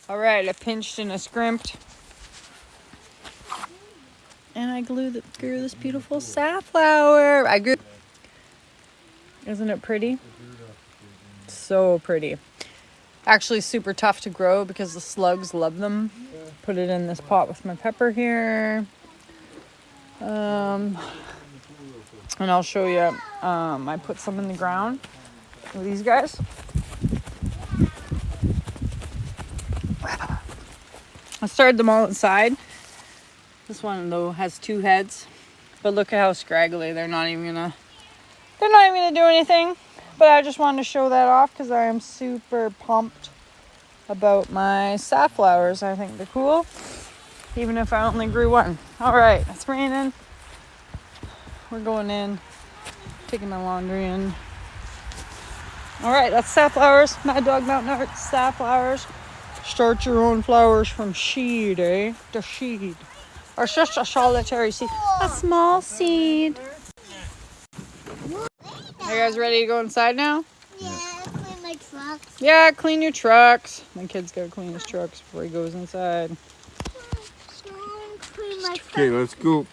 All right, I pinched and I scrimped. And I grew this beautiful safflower. Isn't it pretty? So pretty. Actually super tough to grow because the slugs love them. Put it in this pot with my pepper here. And I'll show you. I put some in the ground with these guys. I started them all inside. This one though has 2 heads, but look at how scraggly. They're not even gonna do anything. But I just wanted to show that off because I am super pumped about my safflowers. I think they're cool, even if I only grew one. All right, it's raining. We're going in, taking my laundry in. All right, that's safflowers. Mad Dog Mountain Arts safflowers. Start your own flowers from seed, eh? The seed. Or it's just a solitary seed. A small seed. Are you guys ready to go inside now? Yeah, clean my trucks. Yeah, clean your trucks. My kid's gotta clean his trucks before he goes inside. Clean my trucks. Okay, let's go.